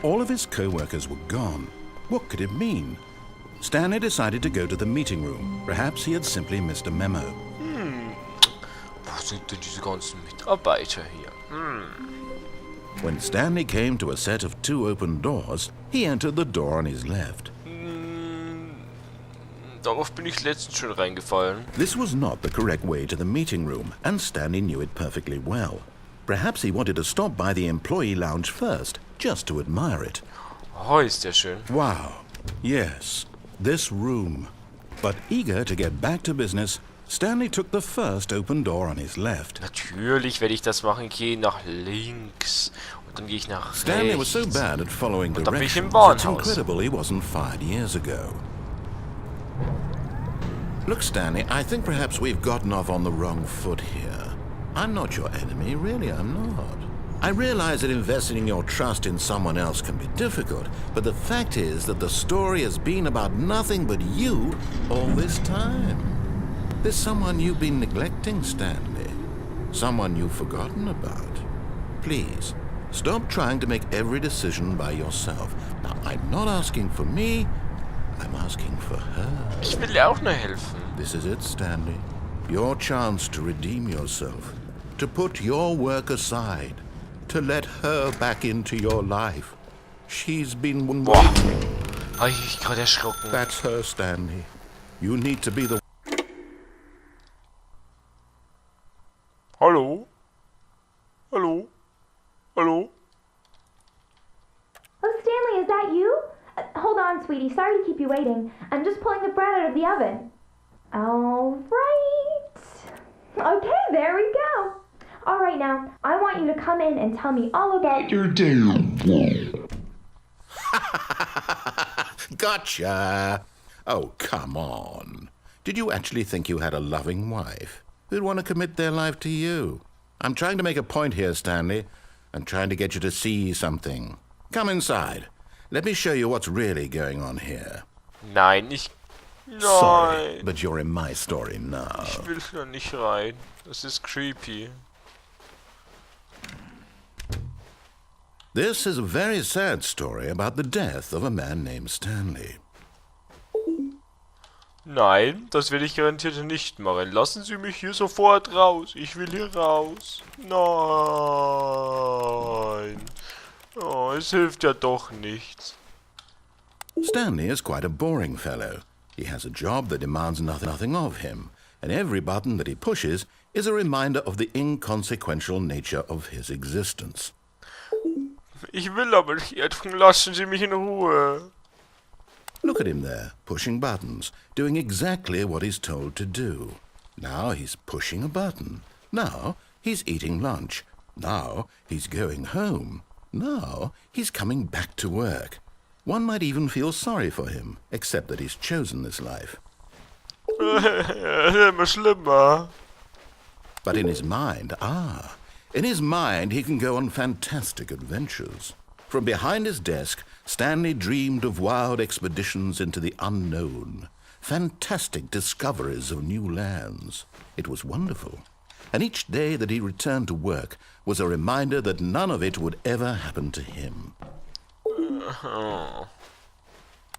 All of his co-workers were gone. What could it mean? Stanley decided to go to the meeting room. Perhaps he had simply missed a memo. Wo sind denn diese ganzen Mitarbeiter hier? When Stanley came to a set of 2 open doors, he entered the door on his left. Darauf bin ich letztens schon reingefallen. This was not the correct way to the meeting room, and Stanley knew it perfectly well. Perhaps he wanted to stop by the employee lounge first, just to admire it. Oh, ist der schön. Wow. Yes, this room. But eager to get back to business, Stanley took the first open door on his left. Natürlich werde ich das machen. Ich gehe nach links. Und dann gehe ich nach rechts. Stanley was so bad at following Und dann bin ich im directions, it's Bahnhaus. incredible he wasn't fired years ago. Look, Stanley, I think perhaps we've gotten off on the wrong foot here. I'm not your enemy, really, I'm not. I realize that investing your trust in someone else can be difficult, but the fact is that the story has been about nothing but you all this time. There's someone you've been neglecting, Stanley. Someone you've forgotten about. Please, stop trying to make every decision by yourself. Now, I'm not asking for me, I'm asking for her. Ich will ihr auch nur helfen. This is it, Stanley. Your chance to redeem yourself. To put your work aside. To let her back into your life. She's been Boah. Habe ich mich gerade erschrocken. That's her, Stanley. You need to be the... Hallo? Hallo? Hallo? Oh, Stanley, is that you? Hold on, sweetie. Sorry to keep you waiting. I'm just pulling the bread out of the oven. All right. Okay, there we go. All right, now, I want you to come in and tell me all about your day. Gotcha! Oh, come on. Did you actually think you had a loving wife who'd want to commit their life to you? I'm trying to make a point here, Stanley. I'm trying to get you to see something. Come inside. Let me show you what's really going on here. Nein, Sorry, Nein. but you're in my story now. Ich will da nicht rein. Das ist creepy. This is a very sad story about the death of a man named Stanley. Nein, das will ich garantiert nicht machen. Lassen Sie mich hier sofort raus. Ich will hier raus. Nein. Oh, es hilft ja doch nichts. Stanley is quite a boring fellow. He has a job that demands nothing of him, and every button that he pushes is a reminder of the inconsequential nature of his existence. Ich will aber nicht. Lassen Sie mich in Ruhe. Look at him there, pushing buttons, doing exactly what he's told to do. Now he's pushing a button. Now he's eating lunch. Now he's going home. Now he's coming back to work. One might even feel sorry for him, except that he's chosen this life. Immer schlimmer. But in his mind, he can go on fantastic adventures. From behind his desk, Stanley dreamed of wild expeditions into the unknown, fantastic discoveries of new lands. It was wonderful. And each day that he returned to work was a reminder that none of it would ever happen to him.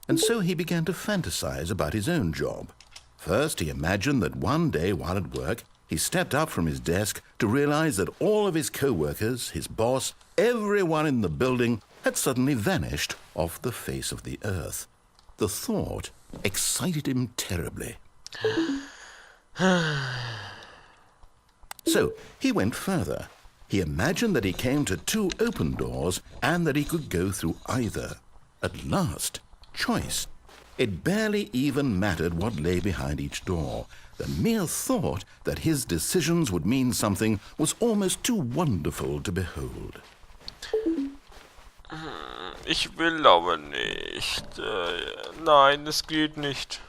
And so he began to fantasize about his own job. First, he imagined that one day while at work, he stepped up from his desk to realize that all of his co-workers, his boss, everyone in the building had suddenly vanished off the face of the earth. The thought excited him terribly. So he went further. He imagined that he came to 2 open doors and that he could go through either. At last, choice. It barely even mattered what lay behind each door. The mere thought that his decisions would mean something was almost too wonderful to behold. Ich will aber nicht. Nein, es geht nicht.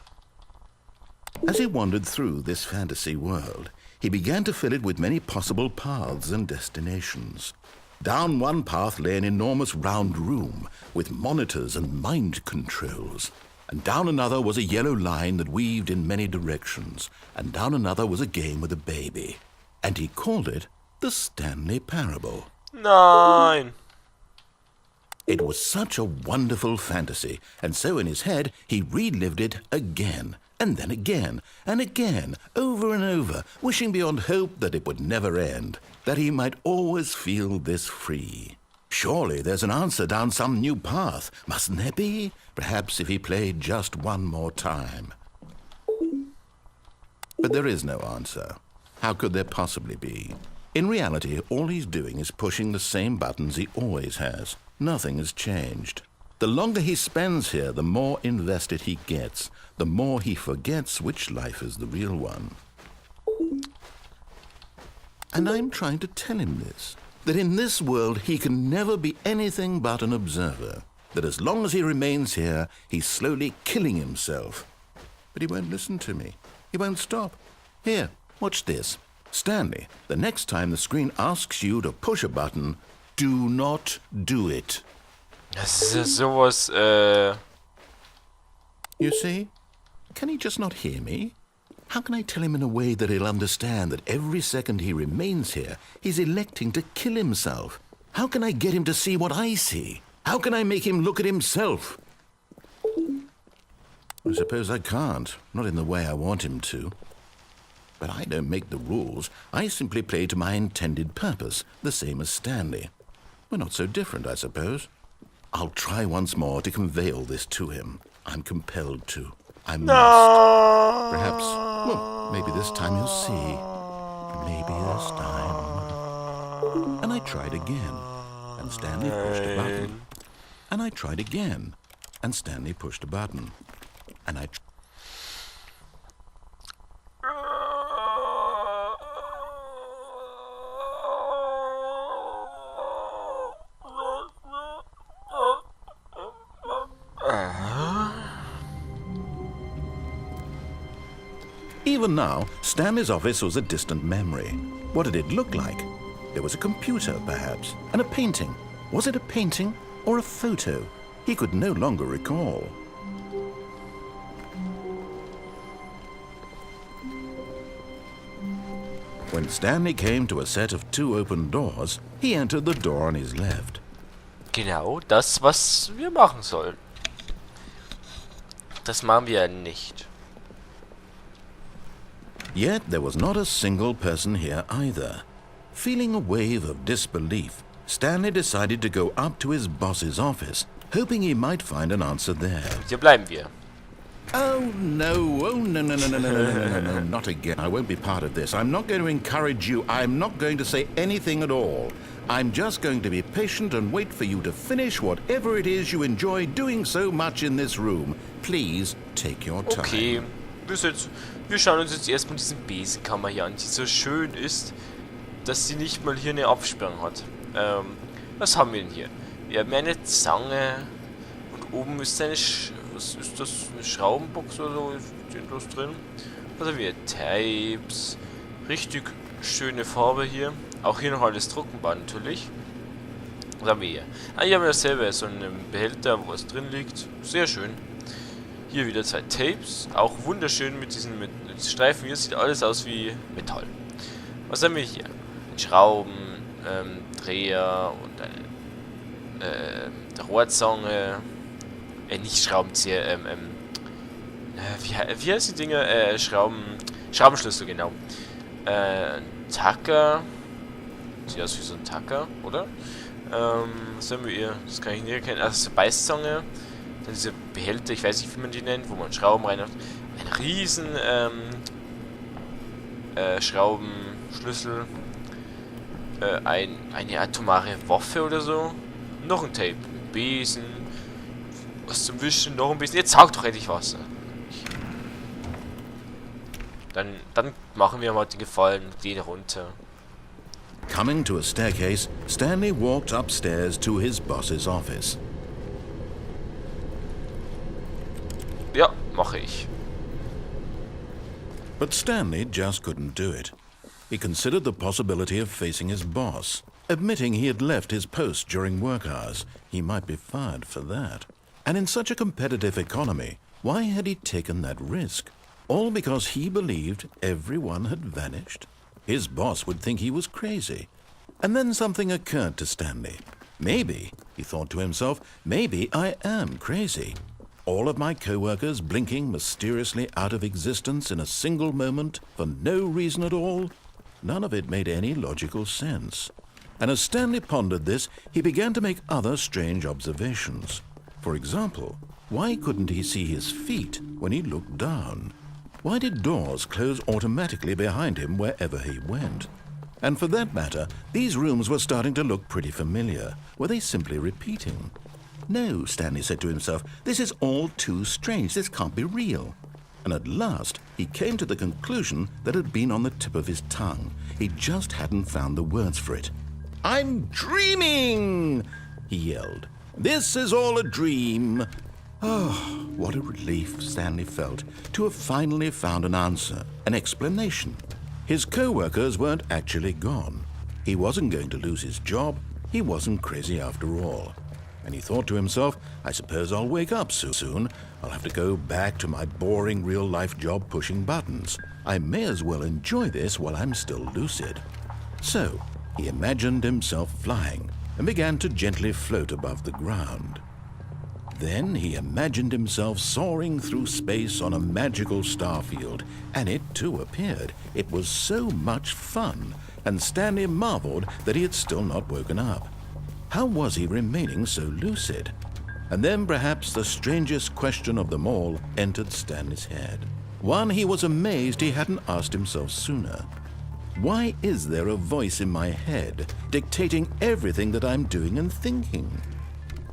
As he wandered through this fantasy world, he began to fill it with many possible paths and destinations. Down one path lay an enormous round room with monitors and mind controls. And down another was a yellow line that weaved in many directions. And down another was a game with a baby. And he called it the Stanley Parable. Nein. It was such a wonderful fantasy, and so in his head he relived it again, and then again, and again, over and over, wishing beyond hope that it would never end, that he might always feel this free. Surely there's an answer down some new path, mustn't there be? Perhaps if he played just one more time. But there is no answer. How could there possibly be? In reality, all he's doing is pushing the same buttons he always has. Nothing has changed. The longer he spends here, the more invested he gets, the more he forgets which life is the real one. And I'm trying to tell him this, that in this world he can never be anything but an observer, that as long as he remains here, he's slowly killing himself. But he won't listen to me. He won't stop. Here, watch this. Stanley, the next time the screen asks you to push a button, do not do it. Das ist ja sowas, You see? Can he just not hear me? How can I tell him in a way that he'll understand that every second he remains here, he's electing to kill himself? How can I get him to see what I see? How can I make him look at himself? I suppose I can't, not in the way I want him to. But I don't make the rules. I simply play to my intended purpose, the same as Stanley. We're not so different, I suppose. I'll try once more to convey all this to him. I'm compelled to. I must. Perhaps, well, maybe this time he'll see. Maybe this time. And I tried again, and Stanley pushed a button. And I tried again, and Stanley pushed a button. And I... Even now, Stanley's office was a distant memory. What did it look like? There was a computer, perhaps, and a painting. Was it a painting or a photo? He could no longer recall. When Stanley came to a set of 2 open doors, he entered the door on his left. genau das, was wir machen sollen. Das machen wir ja nicht. Yet there was not a single person here either. Feeling a wave of disbelief, Stanley decided to go up to his boss's office, hoping he might find an answer there. Hier bleiben wir. Oh no, no, not again. I won't be part of this. I'm not going to encourage you. I'm not going to say anything at all. I'm just going to be patient and wait for you to finish whatever it is you enjoy doing so much in this room. Please take your time. Okay, wir schauen uns jetzt erstmal diesen Besenkammer hier an, die so schön ist, dass sie nicht mal hier eine Absperrung hat. Was haben wir denn hier? Wir haben eine Zange und oben ist eine was ist das? Eine Schraubenbox oder so? Ist irgendwas drin? Was haben wir? Tapes. Richtig schöne Farbe hier. Auch hier noch alles druckenbar natürlich. Was haben wir hier? Ah, hier haben wir dasselbe. So einen Behälter, wo was drin liegt. Sehr schön. Hier wieder 2 Tapes. Auch wunderschön mit diesen mit Streifen. Hier sieht alles aus wie Metall. Was haben wir hier? Schrauben, Dreher und eine Rohrzange. Nicht Schraubenzieher, wie heißt die Dinger? Schraubenschlüssel, genau. Tacker. Sieht aus wie so ein Tacker, oder? Was haben wir hier? Das kann ich nicht erkennen. Also Beißzange. Dann diese Behälter, ich weiß nicht, wie man die nennt, wo man Schrauben reinmacht. Ein riesen Schraubenschlüssel. Eine atomare Waffe oder so. Noch ein Tape. Ein Besen. Was zum Wischen, noch ein bisschen. Jetzt saugt doch endlich Wasser. Dann machen wir mal den Gefallen, gehen runter. Coming to a staircase, Stanley walked upstairs to his boss's office. Ja, mache ich. But Stanley just couldn't do it. He considered the possibility of facing his boss. Admitting he had left his post during work hours, he might be fired for that. And in such a competitive economy, why had he taken that risk? All because he believed everyone had vanished? His boss would think he was crazy. And then something occurred to Stanley. Maybe He thought to himself, maybe I am crazy. All of my co-workers blinking mysteriously out of existence in a single moment for no reason at all. None of it made any logical sense. And as Stanley pondered this, he began to make other strange observations. For example, why couldn't he see his feet when he looked down? Why did doors close automatically behind him wherever he went? And for that matter, these rooms were starting to look pretty familiar. Were they simply repeating? No, Stanley said to himself, this is all too strange. This can't be real. And at last, he came to the conclusion that had been on the tip of his tongue. He just hadn't found the words for it. I'm dreaming, he yelled. This is all a dream. Oh, what a relief Stanley felt to have finally found an answer, an explanation. His co-workers weren't actually gone. He wasn't going to lose his job. He wasn't crazy after all. And he thought to himself, I suppose I'll wake up soon. I'll have to go back to my boring real-life job pushing buttons. I may as well enjoy this while I'm still lucid. So, he imagined himself flying and began to gently float above the ground. Then he imagined himself soaring through space on a magical starfield, and it too appeared. It was so much fun, and Stanley marveled that he had still not woken up. How was he remaining so lucid? And then perhaps the strangest question of them all entered Stanley's head. One he was amazed he hadn't asked himself sooner. Why is there a voice in my head dictating everything that I'm doing and thinking?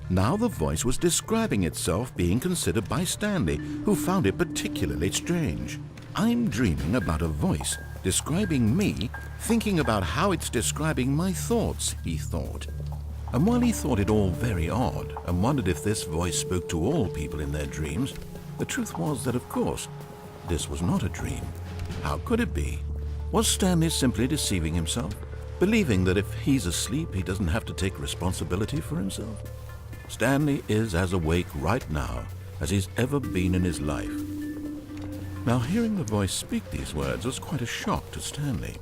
Now the voice was describing itself being considered by Stanley, who found it particularly strange. I'm dreaming about a voice describing me, thinking about how it's describing my thoughts, he thought. And while he thought it all very odd and wondered if this voice spoke to all people in their dreams, the truth was that, of course, this was not a dream. How could it be? Was Stanley simply deceiving himself, believing that if he's asleep, he doesn't have to take responsibility for himself? Stanley is as awake right now as he's ever been in his life. Now, hearing the voice speak these words was quite a shock to Stanley.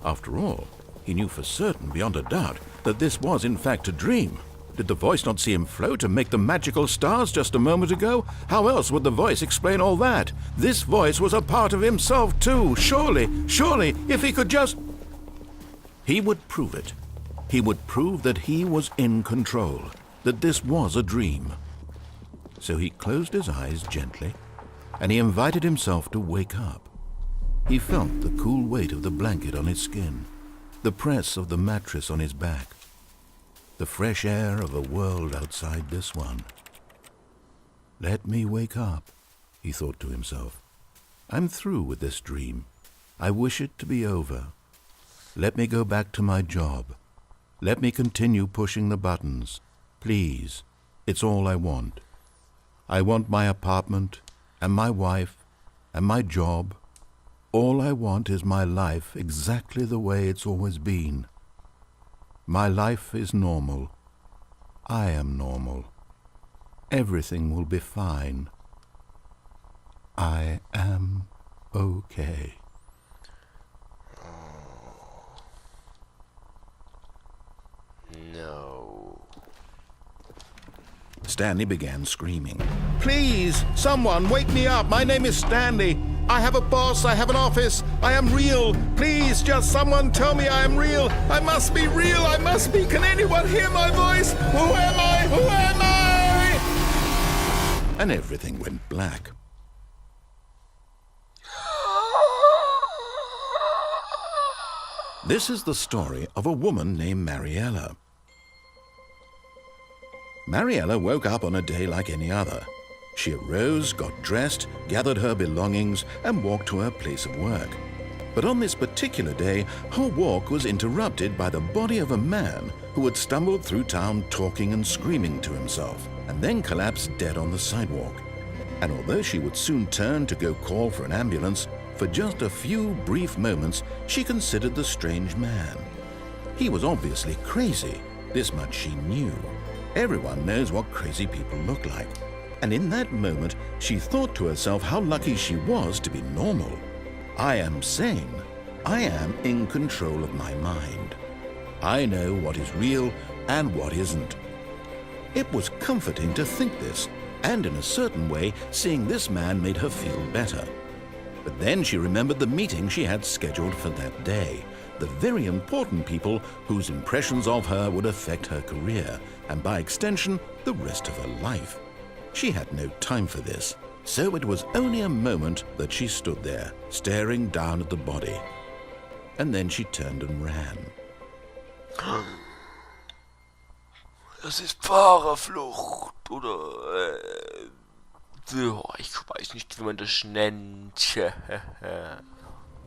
After all, he knew for certain, beyond a doubt, that this was in fact a dream. Did the voice not see him float and make the magical stars just a moment ago? How else would the voice explain all that? This voice was a part of himself too. Surely, if he could just... He would prove it. He would prove that he was in control, that this was a dream. So he closed his eyes gently, and he invited himself to wake up. He felt the cool weight of the blanket on his skin, the press of the mattress on his back, the fresh air of a world outside this one. Let me wake up, he thought to himself. I'm through with this dream. I wish it to be over. Let me go back to my job. Let me continue pushing the buttons. Please, it's all I want. I want my apartment and my wife and my job. All I want is my life exactly the way it's always been. My life is normal. I am normal. Everything will be fine. I am okay. No. Stanley began screaming. Please, someone, wake me up. My name is Stanley. I have a boss. I have an office. I am real. Please, just someone tell me I am real. I must be real. I must be. Can anyone hear my voice? Who am I? Who am I? And everything went black. This is the story of a woman named Mariella. Mariella woke up on a day like any other. She arose, got dressed, gathered her belongings, and walked to her place of work. But on this particular day, her walk was interrupted by the body of a man who had stumbled through town talking and screaming to himself, and then collapsed dead on the sidewalk. And although she would soon turn to go call for an ambulance, for just a few brief moments, she considered the strange man. He was obviously crazy. This much she knew. Everyone knows what crazy people look like. And in that moment, she thought to herself how lucky she was to be normal. I am sane. I am in control of my mind. I know what is real and what isn't. It was comforting to think this, and in a certain way, seeing this man made her feel better. But then she remembered the meeting she had scheduled for that day, the very important people whose impressions of her would affect her career, and by extension, the rest of her life. She had no time for this, so it was only a moment that she stood there, staring down at the body. And then she turned and ran. Das ist Fahrerflucht, oder, ja, ich weiß nicht, wie man das nennt.